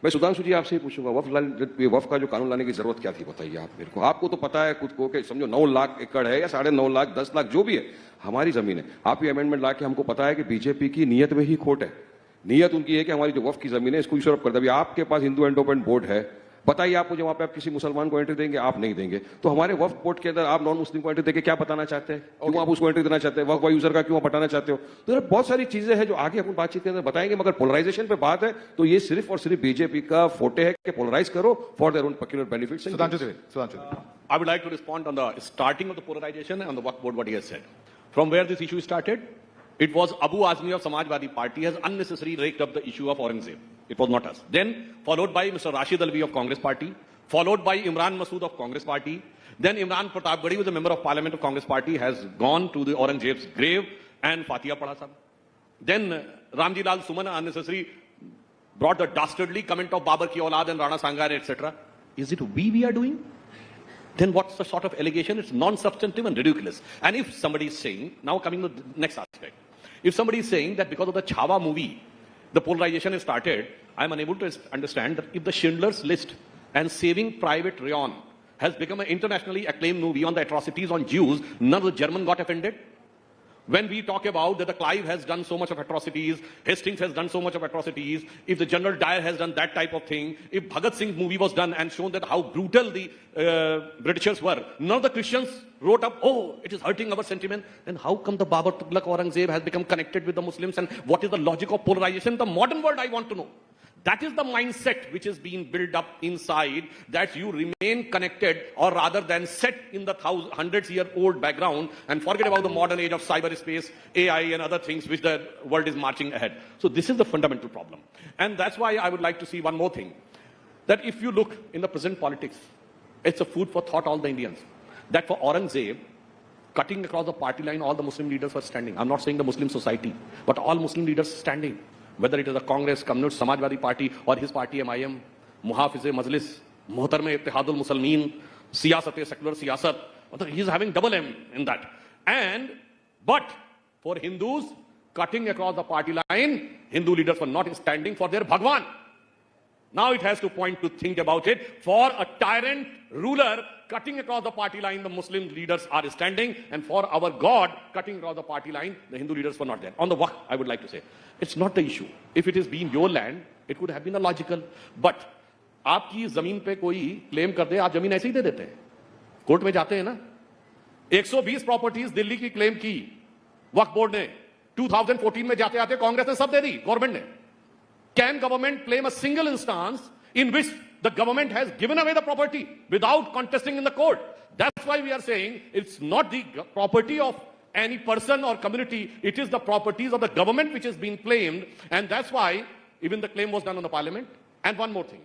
मैं सुधांशु जी आपसे ही पूछूंगा, वफ का जो कानून लाने की जरूरत क्या थी बताइए आप मेरे को। आपको तो पता है खुद को कि समझो 9 लाख एकड़ है या 9.5 लाख 10 लाख जो भी है हमारी जमीन है। आप ये अमेंडमेंट ला के हमको पता है कि बीजेपी की नीयत में ही खोट है। नीयत उनकी है कि हमारी जो वफ की जमीन है इसको यूसर्फ कर दे। अभी आपके पास हिंदू एंडोमेंट बोर्ड है, बताइए आप मुझे वहां पे आप किसी मुसलमान को एंट्री देंगे? आप नहीं देंगे। तो हमारे वफ बोर्ड के अंदर आप नॉन मुस्लिम को एंट्री देके क्या बताना चाहते हैं? क्यों आप उसको एंट्री देना चाहते हैं? वफ यूजर का क्यों हटाना चाहते हो? तो बहुत सारी चीजें हैं जो आगे अपन बातचीत के अंदर बताएंगे, मगर पोलराइजेशन पे बात है तो ये सिर्फ और सिर्फ बीजेपी का फोटे है कि पोलराइज करो for their own peculiar benefits. I would like to respond on the starting of the polarization and the Waqf board, what he has said. From where this issue started, it was Abu Azmi of Samajwadi Party has unnecessarily raked up the issue of Aurangzeb. It was not us. Then followed by Mr. Rashid Alvi of Congress Party, followed by Imran Masood of Congress Party. Then Imran Pratapgarhi, who is a member of Parliament of Congress Party, has gone to the Aurangzeb's grave and Fatiha Padha Sahib. Then Ramji Lal Suman unnecessarily brought the dastardly comment of Babar ki aulad and Rana Sangar, etc. Is it we are doing? Then what's the sort of allegation? It's non-substantive and ridiculous. And if somebody is saying, now coming to the next aspect, if somebody is saying that because of the Chhawa movie, the polarization has started, I'm unable to understand that if the Schindler's List and Saving Private Ryan has become an internationally acclaimed movie on the atrocities on Jews, none of the German got offended. When we talk about that the Clive has done so much of atrocities, Hastings has done so much of atrocities, if the General Dyer has done that type of thing, if Bhagat Singh's movie was done and shown that how brutal the Britishers were, none of the Christians wrote up, oh, it is hurting our sentiment, then how come the Babar Tughlaq Aurangzeb has become connected with the Muslims, and what is the logic of polarization? The modern world I want to know. That is the mindset which is being built up inside, that you remain connected, or rather than set in the hundreds-year-old background and forget about the modern age of cyberspace, AI and other things which the world is marching ahead. So this is the fundamental problem. And that's why I would like to see one more thing, that if you look in the present politics, it's a food for thought all the Indians, that for Aurangzeb, cutting across the party line, all the Muslim leaders were standing. I'm not saying the Muslim society, but all Muslim leaders standing. Whether it is the Congress, Communist, Samajwadi Party or his party MIM, Muhafiz-e-Majlis, Muhtarme-e-Ittihadul Muslimin, Siyasat-e secular siyasat, he is having double M in that. But for Hindus, cutting across the party line, Hindu leaders were not standing for their Bhagwan. Now it has to point to think about it. For a tyrant ruler cutting across the party line, the Muslim leaders are standing, and for our God cutting across the party line, the Hindu leaders were not there. On the Waqf, I would like to say, it's not the issue. If it has been your land, it would have been a logical. But आपकी जमीन पे कोई claim कर दे, आप जमीन ऐसे ही दे देते हैं, कोर्ट में जाते हैं ना। 120 प्रॉपर्टीज दिल्ली की क्लेम की वक्फ बोर्ड ने, 2014 में जाते आते कांग्रेस ने सब दे दी, गवर्नमेंट ने। Can government claim a single instance in which the government has given away the property without contesting in the court? That's why we are saying it's not the property of any person or community, it is the properties of the government which has been claimed, and that's why even the claim was done on the parliament. And one more thing,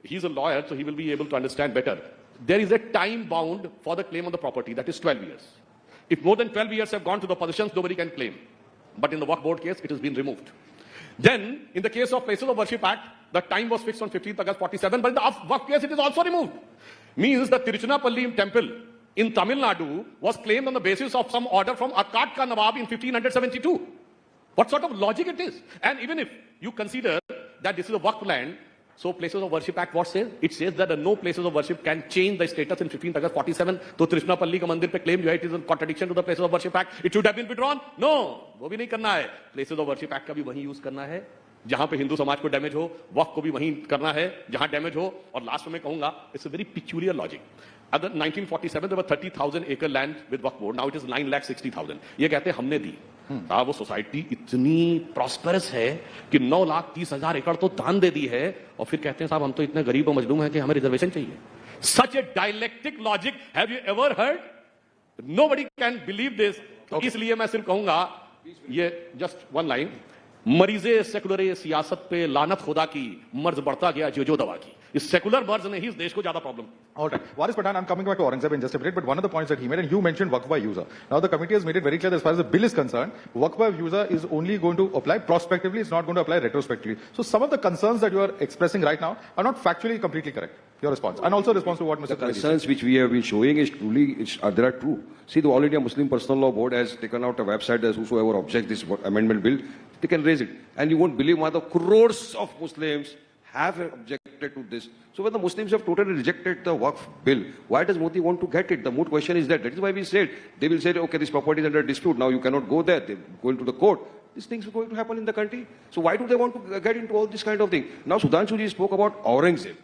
he's a lawyer, so he will be able to understand better. There is a time bound for the claim on the property, that is 12 years. If more than 12 years have gone to the possessions, nobody can claim. But in the Waqf board case, it has been removed. Then, in the case of Places of Worship Act, the time was fixed on 15th August 47, but in the Waqf case, it is also removed. Means the Tiruchirappalli temple in Tamil Nadu was claimed on the basis of some order from Arkatka Nawab in 1572. What sort of logic it is? And even if you consider that this is a Waqf land, so Places of Worship Act what says? It says that no places of worship can change the status in 15th August 47. So Tiruchirappalli ka mandir pe claim jo hai, it is in contradiction to the Places of Worship Act. It should have been withdrawn. No, वो भी नहीं करना है. Places of Worship Act का भी वही use करना है जहां पे हिंदू समाज को डैमेज हो, वक्फ को भी वहीं करना है जहां डैमेज हो. और लास्ट में कहूंगा, it's a very peculiar logic. At 1947 there were 30,000 acre land with Waqf board. Now it is 9,60,000. ये कहते हैं हमने दी. वो सोसाइटी इतनी प्रॉस्पेरस है कि 9,30,000 एकड़ तो दान दे दी है, और फिर कहते हैं साहब हम तो इतने गरीब और मजलूम हैं कि हमें रिजर्वेशन चाहिए. Such a dialectic logic, have you ever heard? Nobody can believe this. तो इसलिए मैं सिर्फ कहूंगा, ये just one line, मरीजे सेकुलर सियासत पे लानत खुदा की, मर्ज बढ़ता गया जो दवा की. इस सेकुलर मर्ज ने ही इस देश को ज्यादा problem. All right. Waris Pathan, I'm coming back to Aurangzeb in just a minute, but one of the points that he made, and you mentioned Waqf by user. Now the committee has made it very clear that as far as the bill is concerned, Waqf by user is only going to apply prospectively, it's not going to apply retrospectively. So some of the concerns that you are expressing right now are not factually completely correct. Your response, and also response to what Mr. The concerns which we have been showing is truly, they are true. See, the All India Muslim Personal Law Board has taken out a website that whosoever objects this amendment bill, they can raise it. And you won't believe, Madhav, crores of Muslims have objected to this. So when the Muslims have totally rejected the Waqf bill, why does Modi want to get it? The moot question is that. That is why we said, they will say, okay, this property is under dispute, now you cannot go there, they go into the court. These things are going to happen in the country. So why do they want to get into all this kind of thing? Now Sudhanshu ji spoke about Aurangzeb.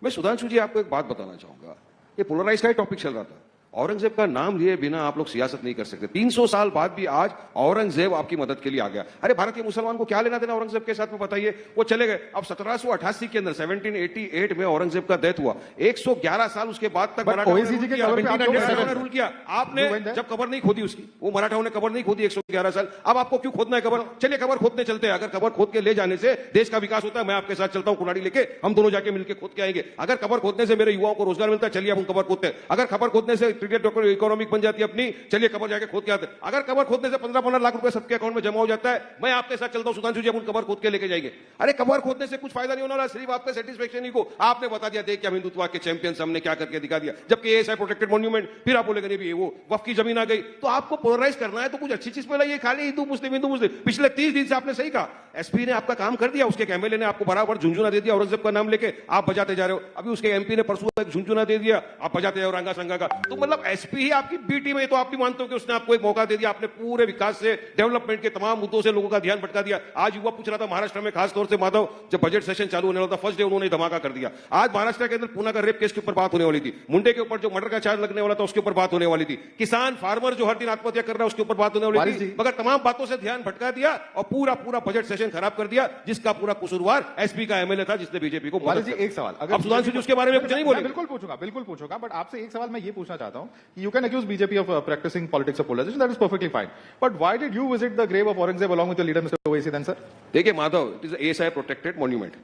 मैं सुधांशु जी आपको एक बात बताना चाहूंगा, ये polarise का ही topic चल रहा था। औरंगजेब का नाम लिए बिना आप लोग सियासत नहीं कर सकते। 300 साल बाद भी आज औरंगजेब आपकी मदद के लिए आ गया। अरे भारतीय मुसलमान को क्या लेना देना औरंगजेब के साथ में, बताइए। वो चले गए। अब 1788 के अंदर 1788 में औरंगजेब का डेथ हुआ। 111 साल उसके बाद तक मराठाओं ने रूल किया। आपने जब कबर नहीं खोदी उसकी, वो मराठाओं ने कबर नहीं खोदी 111 साल। अब आपको क्यों खोदना है कबर? चलिए कबर खोदने चलते हैं। अगर कबर खोद के ले जाने से देश का विकास होता है, मैं आपके साथ चलता हूं, कुल्हाड़ी लेके हम दोनों जाके मिलकर खोद के आएंगे। अगर कबर खोदने से मेरे युवाओं को रोजगार मिलता है, चलिए हम कबर खोदते हैं। अगर कबर खोदने से इकोनॉमिक बन जाती है अपनी, चलिए कबर जाके खोद के आते हैं। अगर कबर खोदने से 15-15 लाख रुपए सबके अकाउंट में जमा हो जाता है, मैं आपके साथ चलता हूं सुधांशु जी, हम कबर खोद के लेके जाएंगे। अरे कबर खोदने से कुछ फायदा नहीं होने वाला, सिर्फ आपके सेटिस्फेक्शन ही को। आपने बता दिया, देख क्या हिंदुत्व के चैंपियंस हमने क्या करके दिखा दिया, जबकि ये प्रोटेक्टेड मॉन्यूमेंट, फिर आप बोलेंगे नहीं भी वो वक्फ की जमीन आ गई। तो आपको पोलराइज करना है तो कुछ अच्छी चीज पे लाइए, खाली हिंदू मुस्लिम। पिछले 30 दिन से आपने सही कहा, एसपी ने आपका काम कर दिया, उसके एमएलए ने आपको बराबर झुंझुना दे दिया, औरंगजेब का नाम लेके आप बजाते जा रहे हो। अभी उसके एमपी ने परसों एक झुंझुना दे दिया, आप बजाते जाओ रंगा संगा का। तो मतलब एसपी ही आपकी बी टीम है, तो आप भी मानते हो कि उसने आपको एक मौका दे दिया। आपने पूरे विकास से, डेवलपमेंट के तमाम मुद्दों से लोगों का ध्यान भटका दिया। आज युवा पूछ रहा था महाराष्ट्र में, खासतौर से माधव, जब बजट सेशन चालू होने वाला था, फर्स्ट डे उन्होंने धमाका कर दिया। आज महाराष्ट्र के अंदर पूना का रेप केस के ऊपर बात होने वाली थी, मुंडे के ऊपर जो मर्डर का चार्ज लगने वाला था उसके ऊपर बात होने वाली थी, किसान फार्मर जो हर दिन आत्महत्या कर रहा है उसके ऊपर बात होने वाली थी। मगर तमाम बातों से ध्यान भटका दिया और पूरा बजट सेशन खराब कर दिया, जिसका पूरा कसूरवार एसपी का एमएलए था, जिसने बीजेपी को। एक सवाल, अब सुधांशु जी उसके बारे में कुछ नहीं बोले। बिल्कुल पूछूंगा, बट आपसे एक सवाल मैं ये पूछना चाहता हूं, you can accuse BJP of practising politics of polarisation, that is perfectly fine, but why did you visit the grave of Aurangzeb along with your leader Mr. Owaisi then, sir? देखिए Madhav, it is a ASI protected monument.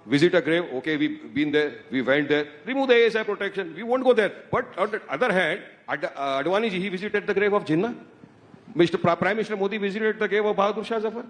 Visit a grave, okay, we've been there, we went there, remove the ASI protection, we won't go there. But on the other hand, Advani ji, he visited the grave of Jinnah. Prime Minister Modi visited the grave of Bahadur Shah Zafar.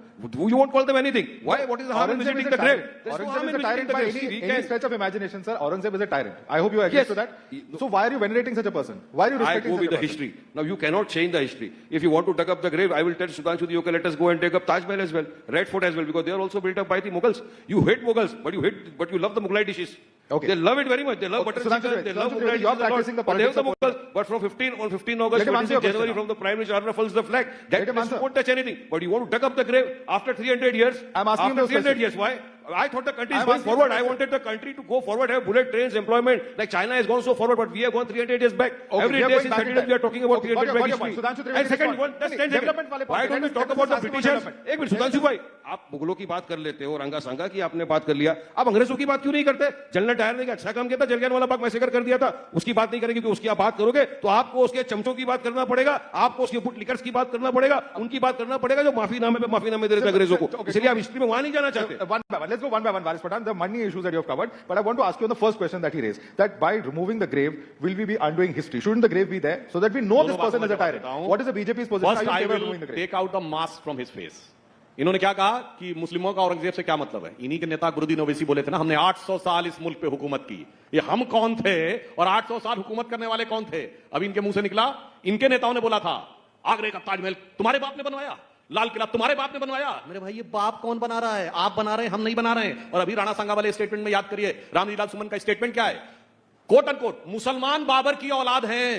You won't call them anything. Why? What is the harm in visiting the grave? Aurangzeb is a tyrant by any stretch of imagination, sir. Aurangzeb is a tyrant. I hope you agree to that. So why are you venerating such a person? Why are you respecting such a person? I go with the history. Now you cannot change the history. If you want to dug up the grave, I will tell Sudhanshu, okay, let us go and dig up Taj Mahal as well, Red Fort as well, because they are also built up by the Mughals. You hate Mughals, but you love the Mughlai dishes. Okay. They love it very much. They love butter chicken. They love Mughlai dishes. You are practicing the politics of Mughals. But from 15 August, 26 January, from the Prime Minister unfurls the flag. That won't touch anything. But you want to dug up the grave after 300 years? I'm asking after 300 years. Why? I thought the country is going forward. I wanted the country to go forward, have bullet trains, employment. Like China has gone so forward, but we have gone 300 years back. Okay, every day since 30 days we are talking about 300 back history. And second one, just 10 seconds. Why don't we talk about the Britishers? एक minute Sudhanshu भाई, आप मुगलों की बात कर लेते हो, रंगा संगा की आपने बात कर लिया, आप अंग्रेजों की बात क्यों नहीं करते? जनरल डायर ने अच्छा काम किया था, जलियांवाला बाग मैसेकर कर दिया था, उसकी बात नहीं करेंगे, क्योंकि उसकी आप बात करोगे तो आपको उसके चमचों की बात करना पड़ेगा, आपको उसके बुट लिकर्स की बात करना पड़ेगा, उनकी बात करना पड़ेगा जो माफीनामे पे माफीनामे दे रहे थे अंग्रेजों को। इसलिए आप हिस्ट्री में वहां नहीं जाना चाहते। Let's go one by one, Varis Pathan. The money issues that you have covered, but I want to ask you on the first question that he raised, that by removing the grave, will we be undoing history? Shouldn't the grave be there so that we know this person is a tyrant? What is the BJP's position? First, I will take out the mask from his face. इन्होंने क्या कहा कि मुस्लिमों का औरंगजेब से क्या मतलब है? इन्हीं के नेता गुरुद्दीन ओवैसी बोले थे ना, हमने 800 साल इस मुल्क पे हुकूमत की। ये हम कौन थे और 800 साल हुकूमत करने वाले कौन थे? अभी इनके मुंह से निकला, इनके नेताओं ने बोला था आगरे का ताजमहल तुम्हारे बाप ने बनवाया, लाल किला तुम्हारे बाप ने बनवाया। मेरे भाई, ये बाप कौन बना रहा है? आप बना रहे हैं, हम नहीं बना रहे हैं। और अभी राणा सांगा वाले स्टेटमेंट में याद करिए, रामलीला सुमन का स्टेटमेंट क्या है? कोट अनकोट, मुसलमान बाबर की औलाद हैं,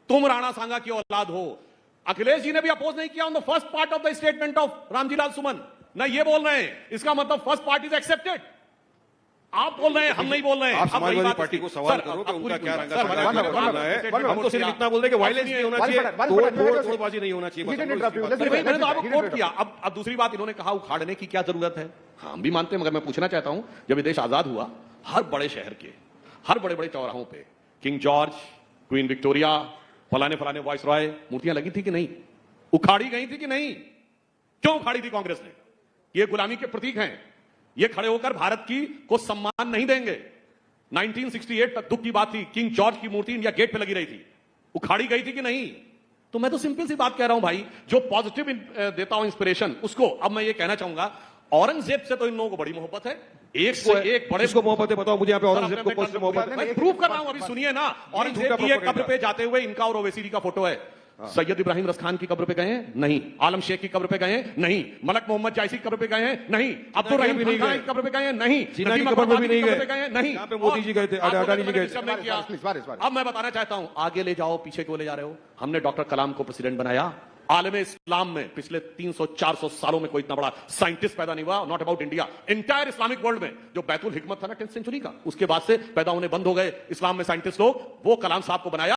तुम राणा सांगा की औलाद हो। अखिलेश जी ने भी अपोज नहीं किया on the first part of the statement of Ramjilal Suman. ना ये बोल रहे हैं, इसका मतलब फर्स्ट पार्ट इज एक्सेप्टेड। आप बोल रहे हैं, हम नहीं बोल रहे हैं। आप समाजवादी पार्टी को सवाल करो कि उनका क्या रंगा संगा है। हम तो सिर्फ इतना बोल रहे कि वायलेंस नहीं होना चाहिए, तोड़बाजी नहीं होना चाहिए। मैंने तो आपको कोट किया। अब दूसरी बात, इन्होंने कहा उखाड़ने की क्या जरूरत है? हम भी मानते हैं, मगर मैं पूछना चाहता हूं, जब ये देश आजाद हुआ, हर बड़े शहर के हर बड़े बड़े चौराहों पे किंग जॉर्ज, क्वीन विक्टोरिया, फलाने फलाने वॉइस रॉय मूर्तियां लगी थी कि नहीं? उखाड़ी गई थी कि नहीं? क्यों उखाड़ी थी कांग्रेस ने? ये गुलामी के प्रतीक हैं, ये खड़े होकर भारत की को सम्मान नहीं देंगे। 1968 तक दुख की बात थी, किंग जॉर्ज की मूर्ति इंडिया गेट पे लगी रही थी, उखाड़ी गई थी कि नहीं? तो मैं तो सिंपल सी बात कह रहा हूं भाई, जो पॉजिटिव देता हूं इंस्पिरेशन, उसको अब मैं ये कहना चाहूंगा, औरंगजेब से तो इन लोगों को बड़ी मोहब्बत है। एक से एक बड़े को मोहब्बत है, बताओ मुझे यहाँ पे औरंगजेब को कौन सी मोहब्बत है? प्रूव कर रहा हूं, अभी सुनिए ना। औरंगजेब की एक कब्र पे जाते हुए इनका और ओवैसी जी का फोटो है। सैयद इब्राहिम रसखान की कब्र पे गए हैं? नहीं। आलम शेख की कब्र पे गए हैं? नहीं। मलक मोहम्मद जायसी की कब्र पे गए हैं? नहीं। अब्दुल रहीम भी नहीं खान गए। की कब्र पे गए हैं? नहीं। जिन्ना की नदीम कब्र पे अकबर भी की नहीं कब्र गए। पे गए हैं? नहीं। यहाँ पे मोदी जी गए थे, और अडानी जी आपको गए थे। डिस्टर्ब नहीं किया। बारिश। अब मैं बताना चाहता हूं, आगे ले जाओ, पीछे क्यों ले जा रहे हो? हमने डॉक्टर कलाम को प्रेसिडेंट बनाया। आलम इस्लाम में पिछले 300-400 सालों में कोई इतना बड़ा साइंटिस्ट पैदा नहीं हुआ। Not about India, entire Islamic world में जो बैतुल हिकमत था ना 10th सेंचुरी का, उसके बाद से पैदा होने बंद हो गए इस्लाम में साइंटिस्ट लोग, वो कलाम साहब को बनाया।